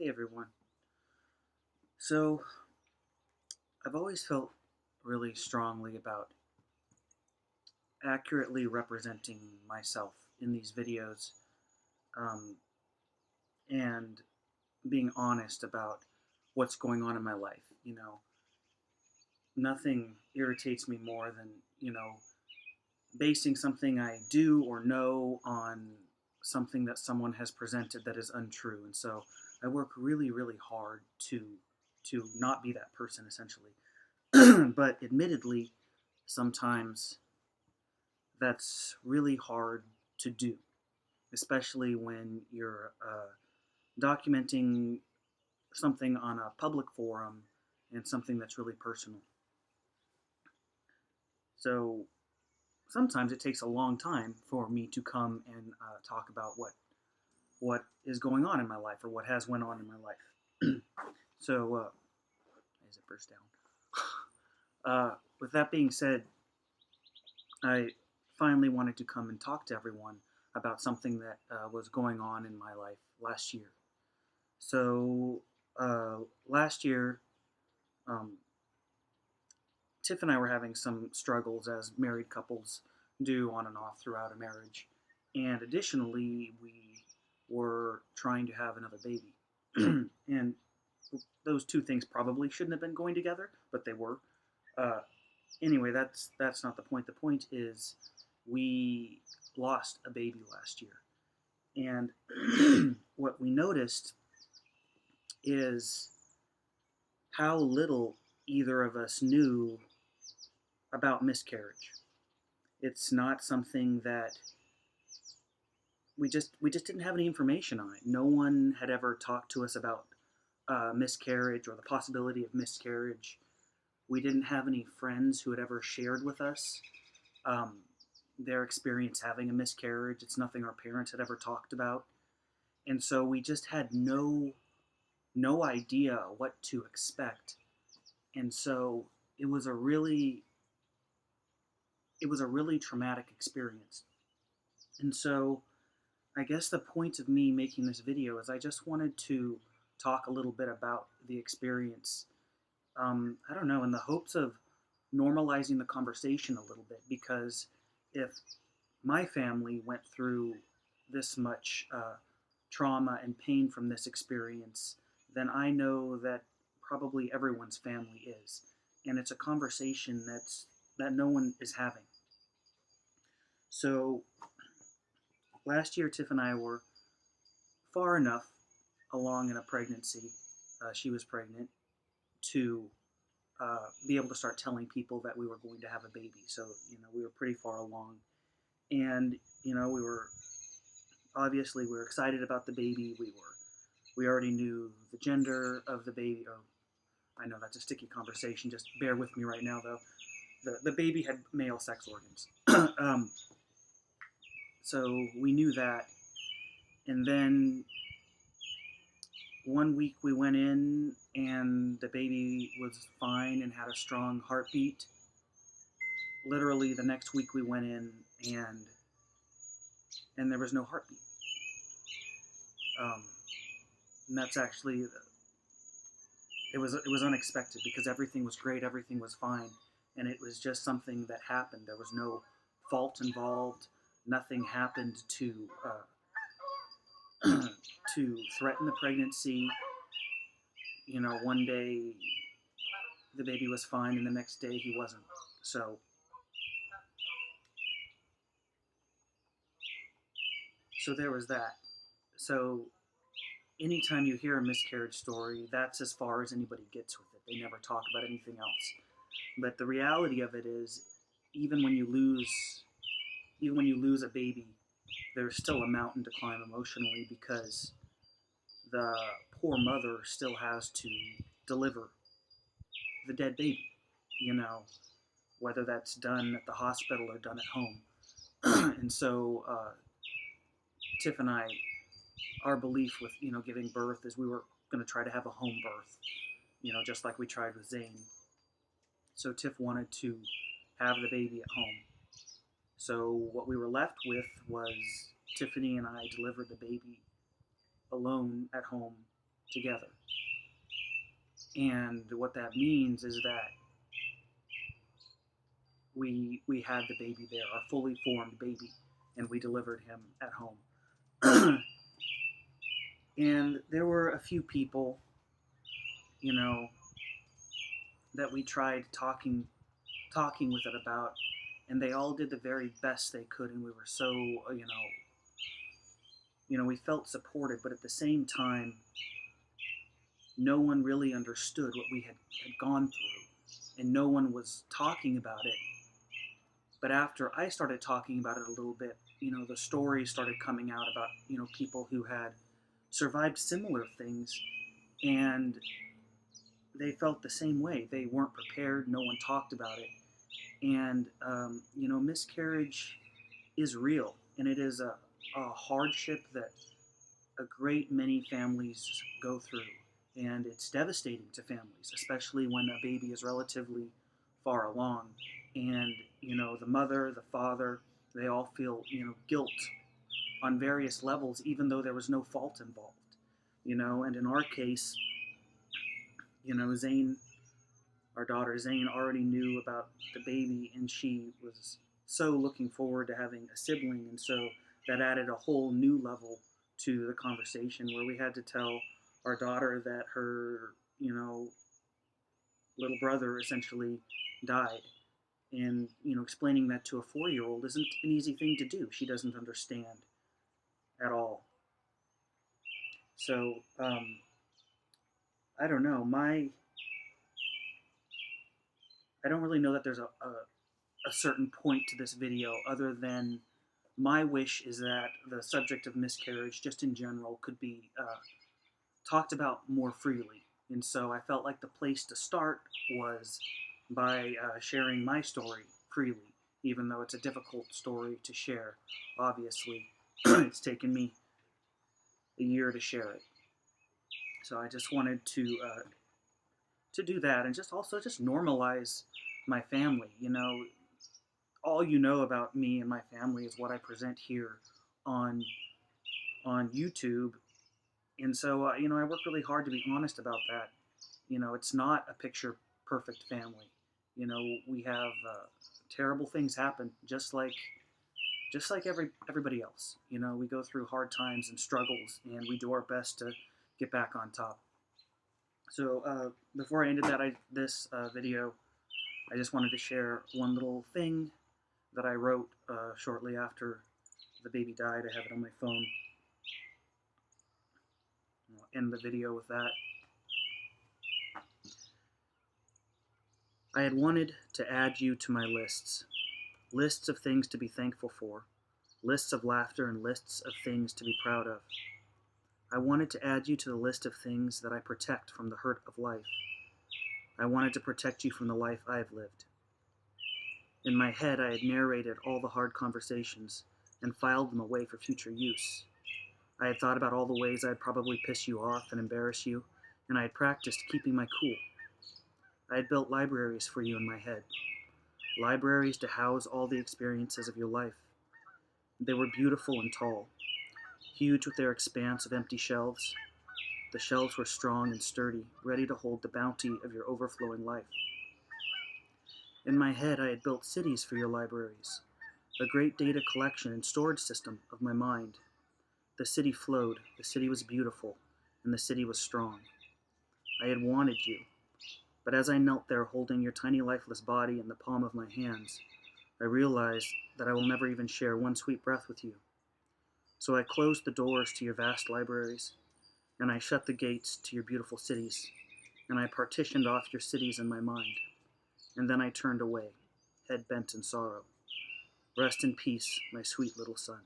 Hey everyone. So, I've always felt really strongly about accurately representing myself in these videos um, and being honest about what's going on in my life. Nothing irritates me more than, basing something I do or know on something that someone has presented that is untrue. And so I work really, really hard to not be that person essentially. But admittedly, sometimes that's really hard to do, especially when you're documenting something on a public forum and something that's really personal. So sometimes it takes a long time for me to come and talk about what is going on in my life or what has went on in my life. So as it burst down. With that being said, I finally wanted to come and talk to everyone about something that was going on in my life last year. So, last year, um, Tiff and I were having some struggles as married couples do on and off throughout a marriage. And additionally, we were trying to have another baby. And those two things probably shouldn't have been going together, but they were. Uh, anyway, that's not the point. The point is we lost a baby last year. And what we noticed is how little either of us knew about miscarriage. It's not something that we just didn't have any information on it. No one had ever talked to us about miscarriage or the possibility of miscarriage. We didn't have any friends who had ever shared with us um, their experience having a miscarriage. It's nothing our parents had ever talked about, and so we just had no idea what to expect. And so it was a really it was a really traumatic experience. And so I guess the point of me making this video is I just wanted to talk a little bit about the experience. I don't know, in the hopes of normalizing the conversation a little bit, because if my family went through this much trauma and pain from this experience, then I know that probably everyone's family is, and it's a conversation that no one is having. So last year, Tiff and I were far enough along in a pregnancy. She was pregnant to be able to start telling people that we were going to have a baby. So we were pretty far along, and we were excited about the baby. We already knew the gender of the baby. Oh, I know that's a sticky conversation. Just bear with me right now, though. The baby had male sex organs, so we knew that. And then one week we went in and the baby was fine and had a strong heartbeat. Literally the next week we went in and there was no heartbeat. Um, and that's actually it was unexpected because everything was great, everything was fine, and it was just something that happened. There was no fault involved. Nothing happened to threaten the pregnancy. One day the baby was fine, and the next day he wasn't. So there was that. So anytime you hear a miscarriage story, that's as far as anybody gets with it. They never talk about anything else. But the reality of it is, even when you lose, even when you lose a baby, there's still a mountain to climb emotionally because the poor mother still has to deliver the dead baby. You know, whether that's done at the hospital or done at home. And so Tiff and I, our belief with giving birth is we were going to try to have a home birth, just like we tried with Zane. So Tiff wanted to have the baby at home. So what we were left with was Tiffany and I delivered the baby alone at home together. And what that means is that we had the baby there, our fully formed baby, and we delivered him at home. And there were a few people, you know, that we tried talking with it about, and they all did the very best they could, and we were so we felt supported, but at the same time, no one really understood what we had gone through, and no one was talking about it. But after I started talking about it a little bit, the stories started coming out about people who had survived similar things, and they felt the same way. They weren't prepared. No one talked about it, and miscarriage is real, and it is a hardship that a great many families go through, and it's devastating to families, especially when a baby is relatively far along, and the mother, the father, they all feel guilt on various levels, even though there was no fault involved. And in our case, Zane, our daughter Zane, already knew about the baby, and she was so looking forward to having a sibling, and so that added a whole new level to the conversation, where we had to tell our daughter that her little brother essentially died, and explaining that to a 4-year-old isn't an easy thing to do. She doesn't understand at all. So I don't know. I don't really know that there's a certain point to this video, other than my wish is that the subject of miscarriage, just in general, could be talked about more freely. And so I felt like the place to start was by sharing my story freely, even though it's a difficult story to share, obviously. It's taken me a year to share it. So I just wanted to do that, and just also just normalize my family. All about me and my family is what I present here on YouTube, and so I work really hard to be honest about that. It's not a picture perfect family. We have terrible things happen, just like everybody else. We go through hard times and struggles, and we do our best to get back on top. So before I ended this video, I just wanted to share one little thing that I wrote shortly after the baby died. I have it on my phone. I'll end the video with that. I had wanted to add you to my lists of things to be thankful for, lists of laughter, and lists of things to be proud of. I wanted to add you to the list of things that I protect from the hurt of life. I wanted to protect you from the life I have lived. In my head, I had narrated all the hard conversations and filed them away for future use. I had thought about all the ways I'd probably piss you off and embarrass you, and I had practiced keeping my cool. I had built libraries for you in my head, libraries to house all the experiences of your life. They were beautiful and tall, huge with their expanse of empty shelves. The shelves were strong and sturdy, ready to hold the bounty of your overflowing life. In my head, I had built cities for your libraries, a great data collection and storage system of my mind. The city flowed, the city was beautiful, and the city was strong. I had wanted you, but as I knelt there holding your tiny lifeless body in the palm of my hands, I realized that I will never even share one sweet breath with you. So I closed the doors to your vast libraries, and I shut the gates to your beautiful cities, and I partitioned off your cities in my mind, and then I turned away, head bent in sorrow. Rest in peace, my sweet little son.